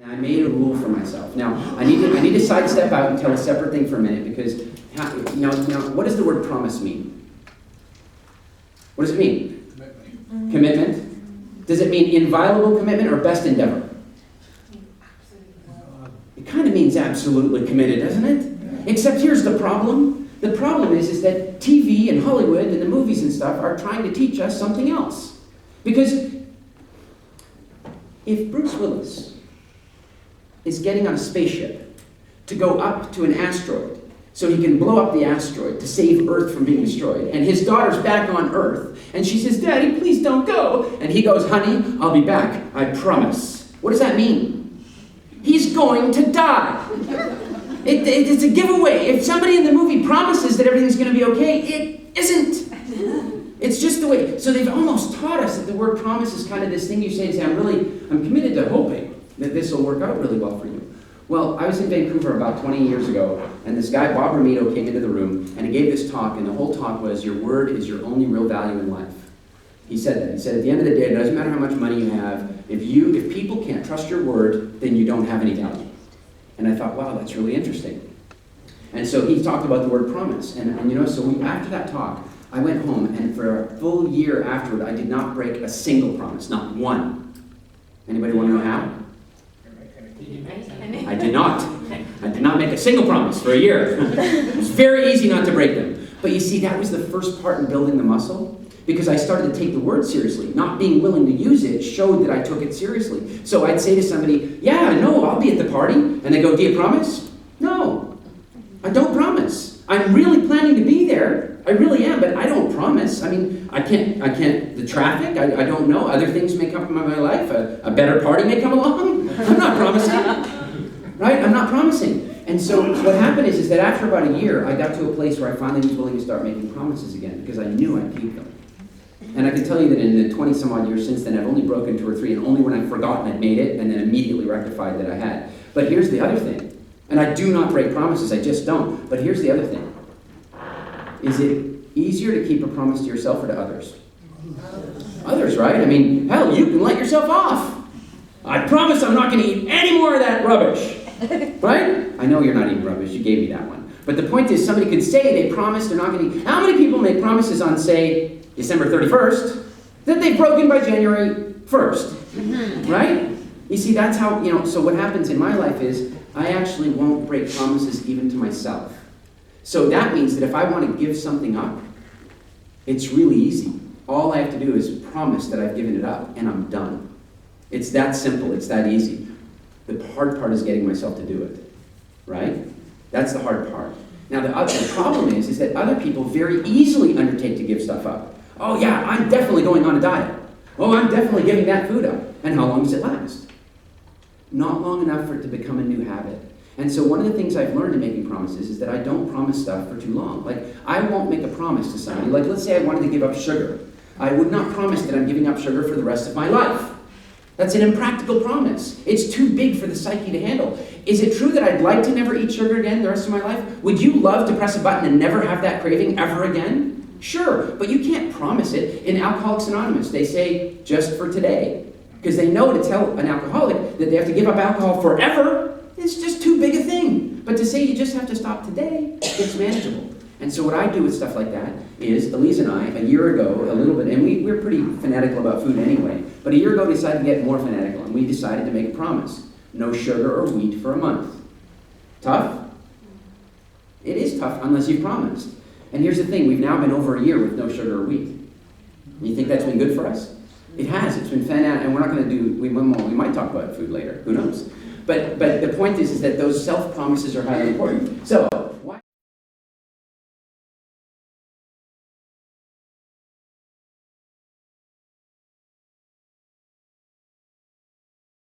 And I made a rule for myself. Now, I need to sidestep out and tell a separate thing for a minute because, now, what does the word promise mean? What does it mean? Commitment. Commitment? Does it mean inviolable commitment or best endeavor? It kind of means absolutely committed, doesn't it? Except here's the problem. The problem is that TV and Hollywood and the movies and stuff are trying to teach us something else. Because if Bruce Willis is getting on a spaceship to go up to an asteroid so he can blow up the asteroid to save Earth from being destroyed, and his daughter's back on Earth, and she says, "Daddy, please don't go," and he goes, "Honey, I'll be back, I promise." What does that mean? He's going to die. It's a giveaway. If somebody in the movie promises that everything's going to be okay, it isn't. It's just the way. So they've almost taught us that the word promise is kind of this thing you say, I'm committed to hoping that this will work out really well for you. Well, I was in Vancouver about 20 years ago, and this guy, Bob Romito, came into the room, and he gave this talk, and the whole talk was, your word is your only real value in life. He said that. He said, at the end of the day, it doesn't matter how much money you have, if people can't trust your word, then you don't have any value. And I thought, wow, that's really interesting. And so he talked about the word promise. And after that talk, I went home, and for a full year afterward, I did not break a single promise, not one. Anybody want to know how? I did not. I did not make a single promise for a year. It was very easy not to break them. But you see, that was the first part in building the muscle, because I started to take the word seriously. Not being willing to use it showed that I took it seriously. So I'd say to somebody, "Yeah, no, I'll be at the party." And they go, "Do you promise?" "No, I don't promise. I'm really planning to be there. I really am, but I don't promise. I mean, I can't, the traffic, I don't know. Other things may come in my life. A better party may come along. I'm not promising. Right? I'm not promising." And so what happened is that after about a year, I got to a place where I finally was willing to start making promises again, because I knew I'd keep them. And I can tell you that in the 20 some odd years since then, I've only broken 2 or 3, and only when I've forgotten I'd made it, and then immediately rectified that I had. But here's the other thing. And I do not break promises, I just don't. But here's the other thing. Is it easier to keep a promise to yourself or to others? Others, right? I mean, hell, you can let yourself off. I promise I'm not going to eat any more of that rubbish. Right? I know you're not eating rubbish, you gave me that one. But the point is, somebody could say they promised they're not going to eat. How many people make promises on, say, December 31st, that they've broken by January 1st? Right? You see, that's how, so what happens in my life is, I actually won't break promises even to myself. So that means that if I want to give something up, it's really easy. All I have to do is promise that I've given it up, and I'm done. It's that simple, it's that easy. The hard part is getting myself to do it, right? That's the hard part. Now the problem is that other people very easily undertake to give stuff up. Oh yeah, I'm definitely going on a diet. Oh, I'm definitely giving that food up. And how long does it last? Not long enough for it to become a new habit. And so one of the things I've learned in making promises is that I don't promise stuff for too long. Like, I won't make a promise to somebody. Like, let's say I wanted to give up sugar. I would not promise that I'm giving up sugar for the rest of my life. That's an impractical promise. It's too big for the psyche to handle. Is it true that I'd like to never eat sugar again the rest of my life? Would you love to press a button and never have that craving ever again? Sure, but you can't promise it. In Alcoholics Anonymous, they say, just for today. Because they know to tell an alcoholic that they have to give up alcohol forever, it's just too big a thing. But to say you just have to stop today, it's manageable. And so what I do with stuff like that is, Elise and I, a year ago, a little bit, and we're pretty fanatical about food anyway, but a year ago we decided to get more fanatical, and we decided to make a promise. No sugar or wheat for a month. Tough? It is tough unless you've promised. And here's the thing, we've now been over a year with no sugar or wheat. You think that's been good for us? It has, it's been fantastic, and we're not going to do, we might talk about food later, who knows? But the point is that those self-promises are highly important. So,